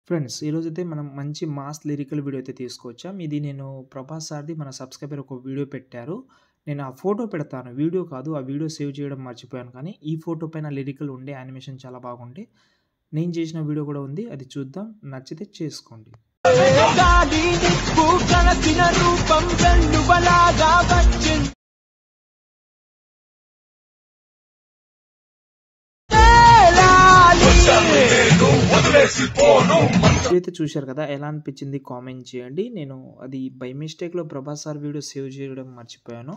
Friends ఈరోజైతే మనం మంచి మాస్ లిరికల్ వీడియో అయితే తీసుకొచ్చాం. ఇది నేను ప్రభాస్ సార్‌ది మన సబ్స్క్రైబర్ ఒక వీడియో పెట్టారు. నేను ఆ ఫోటో పెడతాను. వీడియో కాదు. ఆ వీడియో సేవ్ చేయడం మర్చిపోయాను కానీ, ఈ ఫోటో పైన లిరికల్ ఉండే యానిమేషన్ చాలా బాగుండే. నేను చేసిన వీడియో కూడా ఉంది. అది చూద్దాం. నచ్చితే చేసుకోండి. గాలి నిప్పు కలసిన రూపం వెల్లువలాగా వచ్చింది. ఇదైతే చూశారు కదా! ఎలా అనిపించింది కామెంట్ చేయండి. నేను అది బై మిస్టేక్‌లో ప్రభాస్ సార్ వీడియో సేవ్ చేయడం మర్చిపోయాను.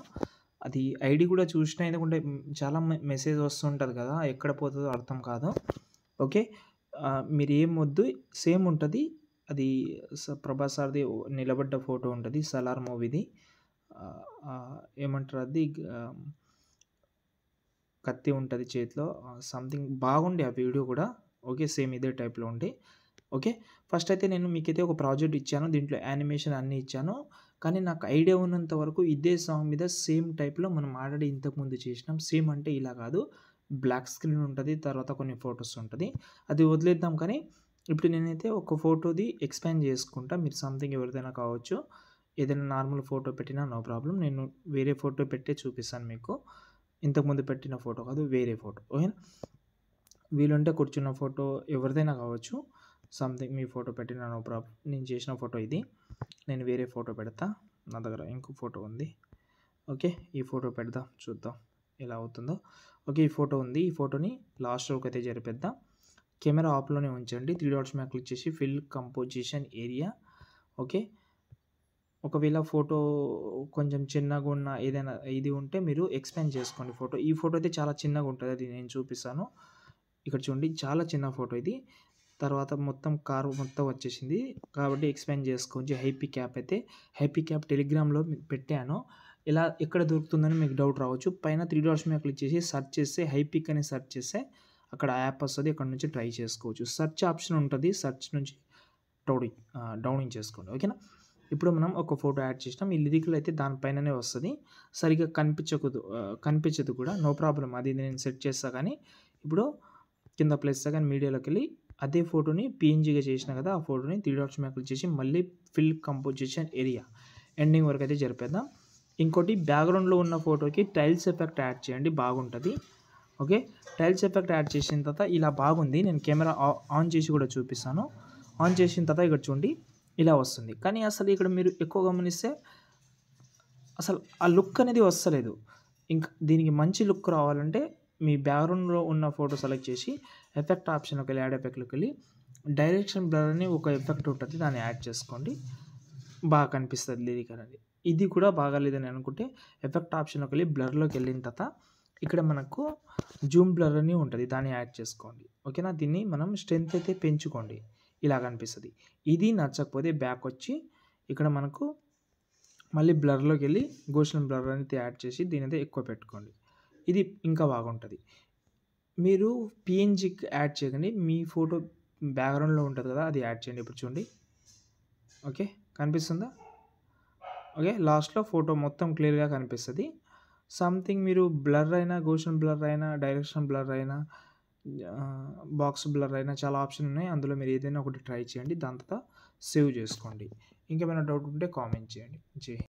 అది ఐడీ కూడా చూసినా ఎందుకంటే చాలా మెసేజ్ వస్తుంటది కదా! ఎక్కడ పోతదో అర్థం కాదు. ఓకే. మీరు ఏమొద్దు సేమ్ ఉంటది. అది ప్రభాస్ సార్‌ది నిలబడ్డ ఫోటో ఉంటది. 'సలార్' మూవీది. ఏమంటారు అది కత్తి ఉంటది చేతిలో. సంథింగ్ బాగుండే ఆ వీడియో కూడా. ఓకే. సేమ్ ఇదే టైప్‌లో ఉండే. ఓకే. ఫస్ట్ అయితే నేను మీకైతే ఒక ప్రాజెక్ట్ ఇచ్చాను. దీంట్లో యానిమేషన్ అన్నీ ఇచ్చాను. కానీ నాకు ఐడియా ఉన్నంత వరకు ఇదే సాంగ్ మీద సేమ్ టైప్‌లో మనం ఆల్రెడీ ఇంతకుముందు చేసినాం. సేమ్ అంటే ఇలా కాదు. బ్లాక్ స్క్రీన్ ఉంటది. తర్వాత కొన్ని ఫోటోస్ ఉంటది. అది వదిలేద్దాం కానీ, ఇప్పుడు నేనైతే ఒక ఫోటోది ఎక్స్‌పాండ్ చేసుకుంటా. మీరు సంథింగ్ ఎవరిదైనా కావచ్చు. ఏదైనా నార్మల్ ఫోటో పెట్టినా నో ప్రాబ్లమ్. నేను వేరే ఫోటో పెట్టే చూపిస్తాను మీకు. ఇంతకుముందు పెట్టిన ఫోటో కాదు. వేరే ఫోటో. ఓకేనా. వీలుంటే కూర్చున్న ఫోటో ఎవరిదైనా కావచ్చు. సంథింగ్ మీ ఫోటో పెట్టినా నో ప్రాబ్లమ్. నేను చేసిన ఫోటో ఇది. నేను వేరే ఫోటో పెడతా. నా దగ్గర ఇంకో ఫోటో ఉంది. ఓకే. ఈ ఫోటో పెడదాం. చూద్దాం ఎలా అవుతుందో. ఓకే. ఈ ఫోటో ఉంది. ఈ ఫోటోని లాస్ట్ వరకు అయితే జరిపేద్దాం. కెమెరా ఆఫ్‌లోనే ఉంచండి. 3 డాట్స్ మీద క్లిక్ చేసి ఫిల్ కంపోజిషన్ ఏరియా. ఓకే. ఒకవేళ ఫోటో కొంచెం చిన్నగున్న ఏదైనా ఇది ఉంటే మీరు ఎక్స్‌పాండ్ చేసుకోండి ఫోటో. ఈ ఫోటో అయితే చాలా చిన్నగుంటది. అది నేను చూపిస్తాను. ఇక్కడ చూడండి చాలా చిన్న ఫోటో ఇది. తర్వాత మొత్తం కారు మొత్తం వచ్చేసింది. కాబట్టి ఎక్స్‌పాండ్ చేసుకోవచ్చు. హైపీ క్యాప్ అయితే హైపీ క్యాప్ టెలిగ్రామ్‌లో పెట్టాను. ఇలా ఎక్కడ దొరుకుతుందని మీకు డౌట్ రావచ్చు. పైన 3 డాట్స్ మీద క్లిక్ చేసి సెర్చ్ చేస్తే హైపిక్ అని సెర్చ్ చేస్తే అక్కడ యాప్ వస్తది. అక్కడ నుంచి ట్రై చేసుకోవచ్చు. సెర్చ్ ఆప్షన్ ఉంటది. సెర్చ్ నుంచి డౌనింగ్ చేసుకోండి. ఓకేనా. ఇప్పుడు మనం ఒక ఫోటో యాడ్ చేసినాం. ఈ లిరికల్ అయితే దాని పైననే వస్తది. సరిగ్గా కనిపించదు కూడా. No problem. అది నేను సెట్ చేస్తా కానీ, ఇప్పుడు కింద ప్లస్ కానీ మీడియాలోకెళ్ళి అదే ఫోటోని పీఎన్‌జీగా చేసినా కదా! ఆ ఫోటోని 3 డాట్స్ మీద క్లిక్ చేసి మళ్ళీ ఫిల్ కంపోజిషన్ ఏరియా ఎండింగ్ వరకు అయితే జరిపేద్దాం. ఇంకోటి బ్యాక్‌గ్రౌండ్‌లో ఉన్న ఫోటోకి టైల్స్ ఎఫెక్ట్ యాడ్ చేయండి. బాగుంటది. ఓకే. టైల్స్ ఎఫెక్ట్ యాడ్ చేసిన తర్వాత ఇలా బాగుంది. నేను కెమెరా ఆన్ చేసి కూడా చూపిస్తాను. ఆన్ చేసిన తర్వాత ఇక్కడ చూడండి ఇలా వస్తుంది. కానీ అసలు ఇక్కడ మీరు ఎక్కువ గమనిస్తే అసలు ఆ లుక్ అనేది వస్తలేదు. ఇంకా దీనికి మంచి లుక్ రావాలంటే మీ బ్యాక్‌గ్రౌండ్‌లో ఉన్న ఫోటో సెలెక్ట్ చేసి ఎఫెక్ట్ ఆప్షన్‌లోకెళ్ళి యాడ్ ఎఫెక్ట్‌లోకెళ్ళి డైరెక్షన్ బ్లర్ అని ఒక ఎఫెక్ట్ ఉంటుంది. దాన్ని యాడ్ చేసుకోండి. బాగా కనిపిస్తది లిరిక్ అనేది. ఇది కూడా బాగాలేదని అనుకుంటే ఎఫెక్ట్ ఆప్షన్‌లోకెళ్ళి బ్లర్‌లోకి వెళ్ళిన తర్వాత ఇక్కడ మనకు జూమ్ బ్లర్ అని ఉంటది. దాన్ని యాడ్ చేసుకోండి. ఓకేనా. దీన్ని మనం స్ట్రెంత్ అయితే పెంచుకోండి. ఇలా కనిపిస్తది. ఇది నచ్చకపోతే బ్యాక్ వచ్చి ఇక్కడ మనకు మళ్ళీ బ్లర్‌లోకెళ్ళి గోషన్ బ్లర్ అనేది యాడ్ చేసి దీనైతే ఎక్కువ పెట్టుకోండి. ఇది ఇంకా బాగుంటది. మీరు పీఎన్‌జీకి యాడ్ చేయకండి. మీ ఫోటో బ్యాక్‌గ్రౌండ్‌లో ఉంటది కదా! అది యాడ్ చేయండి. ఇప్పుడు చూడండి. ఓకే. కనిపిస్తుందా? ఓకే. లాస్ట్‌లో ఫోటో మొత్తం క్లియర్‌గా కనిపిస్తది. సంథింగ్ మీరు బ్లర్ అయినా, గోషన్ బ్లర్ అయినా, డైరెక్షన్ బ్లర్ అయినా, బాక్స్ బ్లర్ అయినా చాలా ఆప్షన్ ఉన్నాయి. అందులో మీరు ఏదైనా ఒకటి ట్రై చేయండి. దాని తర్వాత సేవ్ చేసుకోండి. ఇంకేమైనా డౌట్ ఉంటే కామెంట్ చేయండి. జై హింద్.